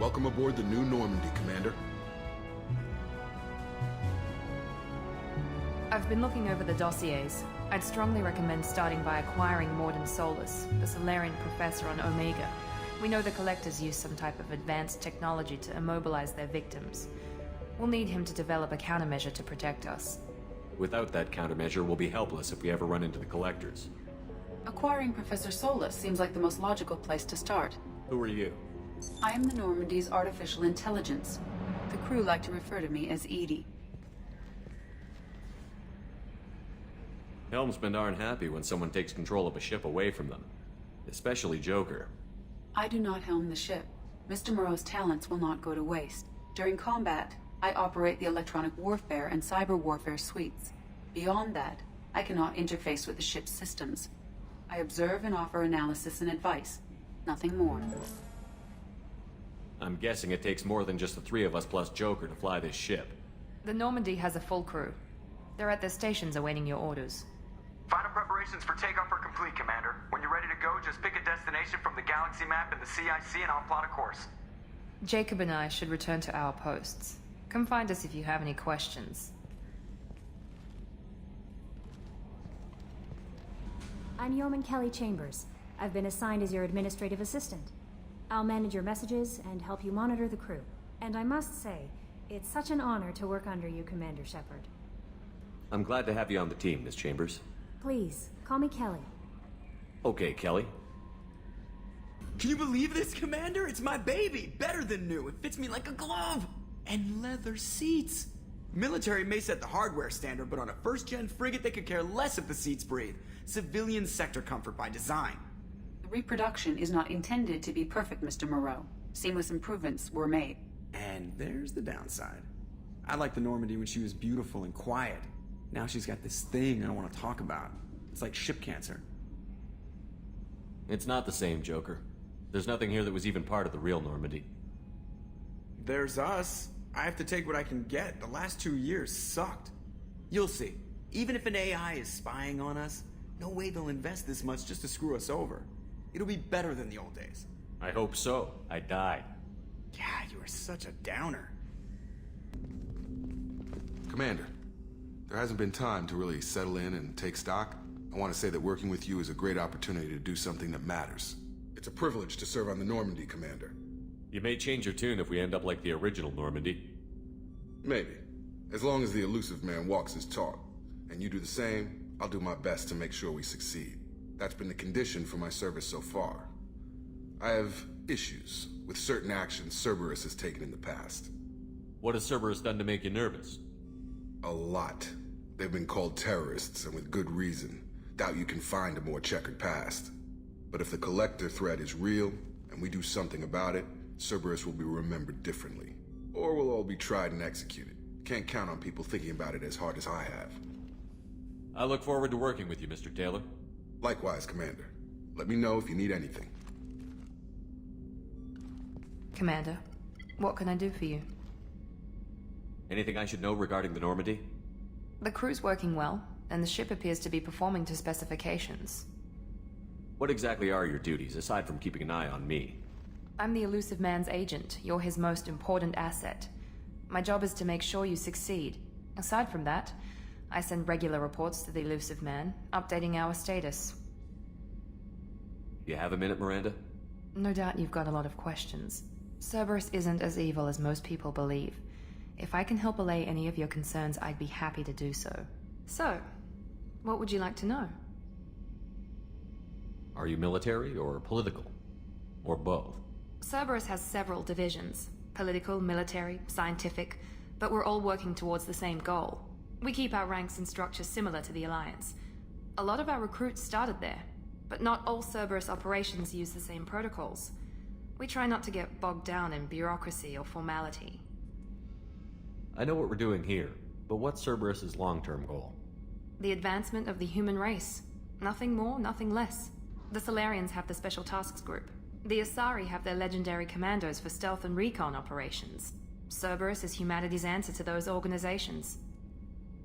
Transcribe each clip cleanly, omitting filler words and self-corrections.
Welcome aboard the new Normandy, Commander. I've been looking over the dossiers. I'd strongly recommend starting by acquiring Morden Solus, the Solarian professor on Omega. We know the Collectors use some type of advanced technology to immobilize their victims. We'll need him to develop a countermeasure to protect us. Without that countermeasure, we'll be helpless if we ever run into the Collectors. Acquiring Professor Solus seems like the most logical place to start. Who are you? I am the Normandy's artificial intelligence. The crew like to refer to me as Edie. Helmsmen aren't happy when someone takes control of a ship away from them. Especially Joker. I do not helm the ship. Mr. Moreau's talents will not go to waste. During combat, I operate the electronic warfare and cyber warfare suites. Beyond that, I cannot interface with the ship's systems. I observe and offer analysis and advice. Nothing more. I'm guessing it takes more than just the three of us plus Joker to fly this ship. The Normandy has a full crew. They're at their stations awaiting your orders. Final preparations for takeoff are complete, Commander. When you're ready to go, just pick a destination from the galaxy map in the CIC and I'll plot a course. Jacob and I should return to our posts. Come find us if you have any questions. I'm Yeoman Kelly Chambers. I've been assigned as your administrative assistant. I'll manage your messages and help you monitor the crew. And I must say, it's such an honor to work under you, Commander Shepard. I'm glad to have you on the team, Miss Chambers. Please, call me Kelly. Okay, Kelly. Can you believe this, Commander? It's my baby! Better than new. It fits me like a glove! And leather seats! Military may set the hardware standard, but on a first-gen frigate they could care less if the seats breathe. Civilian sector comfort by design. The reproduction is not intended to be perfect, Mr. Moreau. Seamless improvements were made. And there's the downside. I liked the Normandy when she was beautiful and quiet. Now she's got this thing I don't want to talk about. It's like ship cancer. It's not the same, Joker. There's nothing here that was even part of the real Normandy. There's us. I have to take what I can get. The last 2 years sucked. You'll see. Even if an AI is spying on us, no way they'll invest this much just to screw us over. It'll be better than the old days. I hope so. I died. Yeah, you are such a downer. Commander, there hasn't been time to really settle in and take stock. I want to say that working with you is a great opportunity to do something that matters. It's a privilege to serve on the Normandy, Commander. You may change your tune if we end up like the original Normandy. Maybe. As long as the elusive man walks his talk, and you do the same, I'll do my best to make sure we succeed. That's been the condition for my service so far. I have issues with certain actions Cerberus has taken in the past. What has Cerberus done to make you nervous? A lot. They've been called terrorists, and with good reason. Doubt you can find a more checkered past. But if the Collector threat is real, and we do something about it, Cerberus will be remembered differently. Or we'll all be tried and executed. Can't count on people thinking about it as hard as I have. I look forward to working with you, Mr. Taylor. Likewise, Commander. Let me know if you need anything. Commander, what can I do for you? Anything I should know regarding the Normandy? The crew's working well, and the ship appears to be performing to specifications. What exactly are your duties, aside from keeping an eye on me? I'm the elusive man's agent. You're his most important asset. My job is to make sure you succeed. Aside from that, I send regular reports to the elusive man, updating our status. You have a minute, Miranda? No doubt you've got a lot of questions. Cerberus isn't as evil as most people believe. If I can help allay any of your concerns, I'd be happy to do so. So, what would you like to know? Are you military or political? Or both? Cerberus has several divisions. Political, military, scientific, but we're all working towards the same goal. We keep our ranks and structure similar to the Alliance. A lot of our recruits started there, but not all Cerberus operations use the same protocols. We try not to get bogged down in bureaucracy or formality. I know what we're doing here, but what's Cerberus's long-term goal? The advancement of the human race. Nothing more, nothing less. The Solarians have the Special Tasks Group. The Asari have their legendary commandos for stealth and recon operations. Cerberus is humanity's answer to those organizations.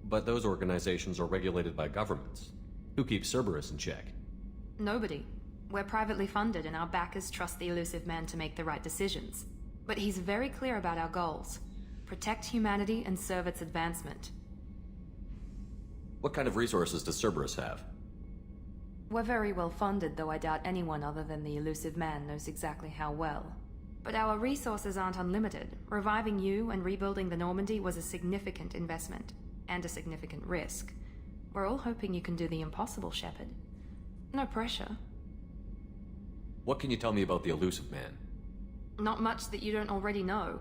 But those organizations are regulated by governments. Who keeps Cerberus in check? Nobody. We're privately funded and our backers trust the elusive man to make the right decisions. But he's very clear about our goals. Protect humanity and serve its advancement. What kind of resources does Cerberus have? We're very well funded, though I doubt anyone other than the elusive man knows exactly how well. But our resources aren't unlimited. Reviving you and rebuilding the Normandy was a significant investment, and a significant risk. We're all hoping you can do the impossible, Shepard. No pressure. What can you tell me about the elusive man? Not much that you don't already know.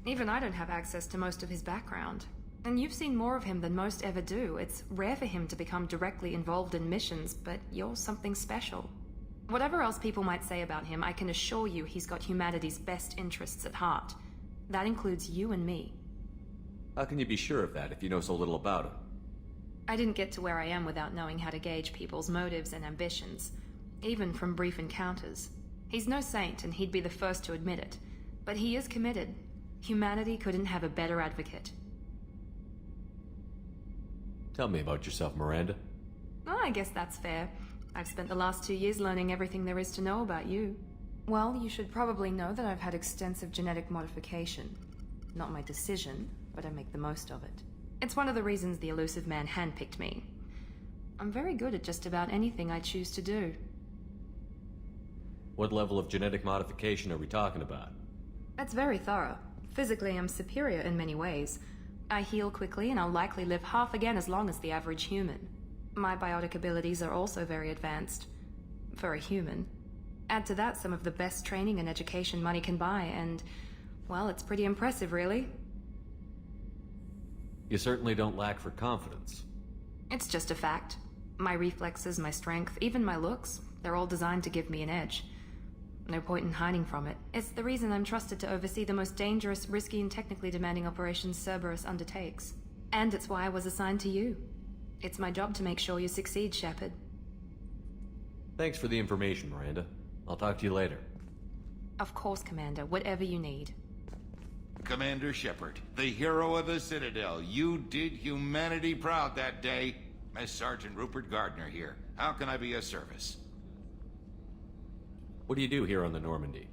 Even I don't have access to most of his background. And you've seen more of him than most ever do. It's rare for him to become directly involved in missions, but you're something special. Whatever else people might say about him, I can assure you he's got humanity's best interests at heart. That includes you and me. How can you be sure of that if you know so little about him? I didn't get to where I am without knowing how to gauge people's motives and ambitions, even from brief encounters. He's no saint, and he'd be the first to admit it. But he is committed. Humanity couldn't have a better advocate. Tell me about yourself, Miranda. Oh, I guess that's fair. I've spent the last 2 years learning everything there is to know about you. Well, you should probably know that I've had extensive genetic modification. Not my decision, but I make the most of it. It's one of the reasons the elusive man handpicked me. I'm very good at just about anything I choose to do. What level of genetic modification are we talking about? That's very thorough. Physically, I'm superior in many ways. I heal quickly, and I'll likely live half again as long as the average human. My biotic abilities are also very advanced. For a human. Add to that some of the best training and education money can buy, and, well, it's pretty impressive, really. You certainly don't lack for confidence. It's just a fact. My reflexes, my strength, even my looks, they're all designed to give me an edge. No point in hiding from it. It's the reason I'm trusted to oversee the most dangerous, risky, and technically demanding operations Cerberus undertakes. And it's why I was assigned to you. It's my job to make sure you succeed, Shepard. Thanks for the information, Miranda. I'll talk to you later. Of course, Commander. Whatever you need. Commander Shepard, the hero of the Citadel. You did humanity proud that day. Master Sergeant Rupert Gardner here. How can I be of service? What do you do here on the Normandy?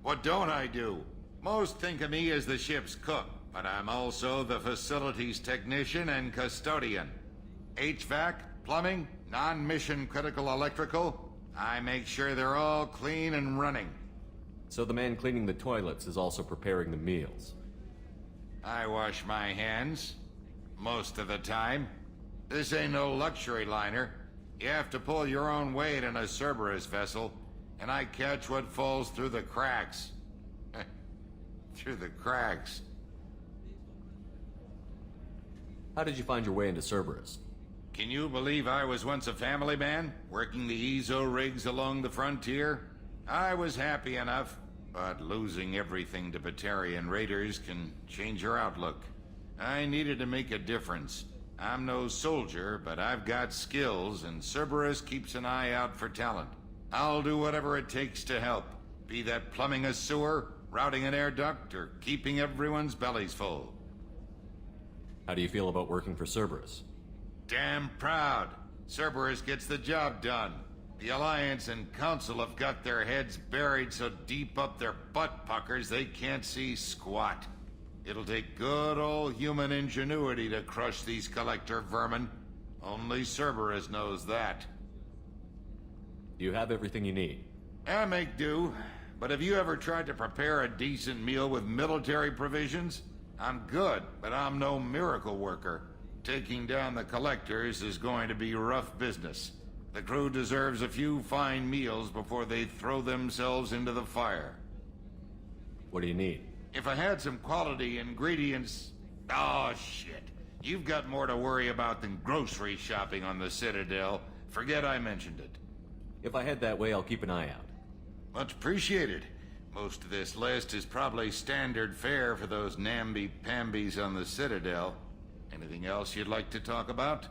What don't I do? Most think of me as the ship's cook, but I'm also the facilities technician and custodian. HVAC, plumbing, non-mission critical electrical. I make sure they're all clean and running. So the man cleaning the toilets is also preparing the meals. I wash my hands. Most of the time. This ain't no luxury liner. You have to pull your own weight in a Cerberus vessel, and I catch what falls through the cracks. Through the cracks. How did you find your way into Cerberus? Can you believe I was once a family man, working the EZO rigs along the frontier? I was happy enough, but losing everything to Batarian raiders can change your outlook. I needed to make a difference. I'm no soldier, but I've got skills, and Cerberus keeps an eye out for talent. I'll do whatever it takes to help, be that plumbing a sewer, routing an air duct, or keeping everyone's bellies full. How do you feel about working for Cerberus? Damn proud. Cerberus gets the job done. The Alliance and Council have got their heads buried so deep up their butt puckers they can't see squat. It'll take good old human ingenuity to crush these collector vermin. Only Cerberus knows that. Do you have everything you need? I make do. But have you ever tried to prepare a decent meal with military provisions? I'm good, but I'm no miracle worker. Taking down the collectors is going to be rough business. The crew deserves a few fine meals before they throw themselves into the fire. What do you need? If I had some quality ingredients... Oh, shit. You've got more to worry about than grocery shopping on the Citadel. Forget I mentioned it. If I head that way, I'll keep an eye out. Much appreciated. Most of this list is probably standard fare for those namby-pambies on the Citadel. Anything else you'd like to talk about?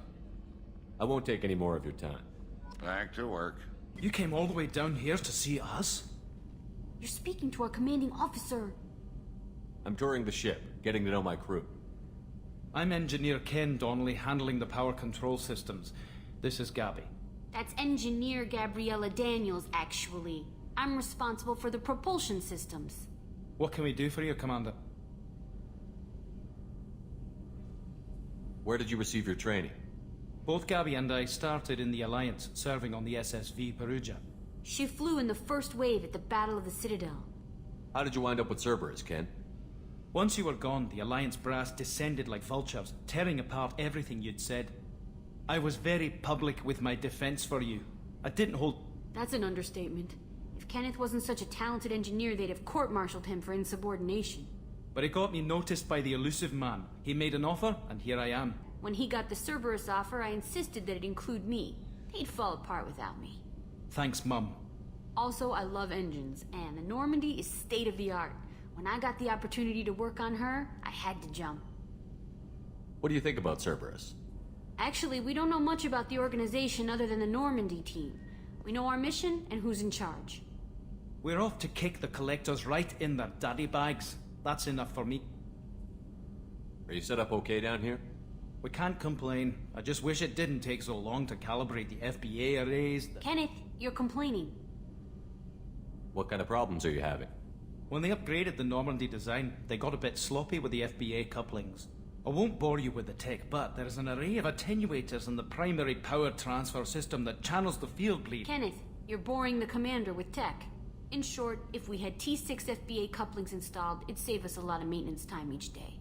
I won't take any more of your time. Back to work. You came all the way down here to see us? You're speaking to our commanding officer. I'm touring the ship, getting to know my crew. I'm Engineer Ken Donnelly, handling the power control systems. This is Gabby. That's Engineer Gabriella Daniels, actually. I'm responsible for the propulsion systems. What can we do for you, Commander? Where did you receive your training? Both Gabby and I started in the Alliance, serving on the SSV Perugia. She flew in the first wave at the Battle of the Citadel. How did you wind up with Cerberus, Ken? Once you were gone, the Alliance brass descended like vultures, tearing apart everything you'd said. I was very public with my defense for you. I didn't hold... That's an understatement. If Kenneth wasn't such a talented engineer, they'd have court-martialed him for insubordination. But it got me noticed by the elusive man. He made an offer, and here I am. When he got the Cerberus offer, I insisted that it include me. They'd fall apart without me. Thanks, Mum. Also, I love engines, and the Normandy is state-of-the-art. When I got the opportunity to work on her, I had to jump. What do you think about Cerberus? Actually, we don't know much about the organization other than the Normandy team. We know our mission and who's in charge. We're off to kick the Collectors right in their daddy bags. That's enough for me. Are you set up okay down here? We can't complain. I just wish it didn't take so long to calibrate the FBA arrays. Kenneth, you're complaining. What kind of problems are you having? When they upgraded the Normandy design, they got a bit sloppy with the FBA couplings. I won't bore you with the tech, but there's an array of attenuators in the primary power transfer system that channels the field bleed. Kenneth, you're boring the commander with tech. In short, if we had T6 FBA couplings installed, it'd save us a lot of maintenance time each day.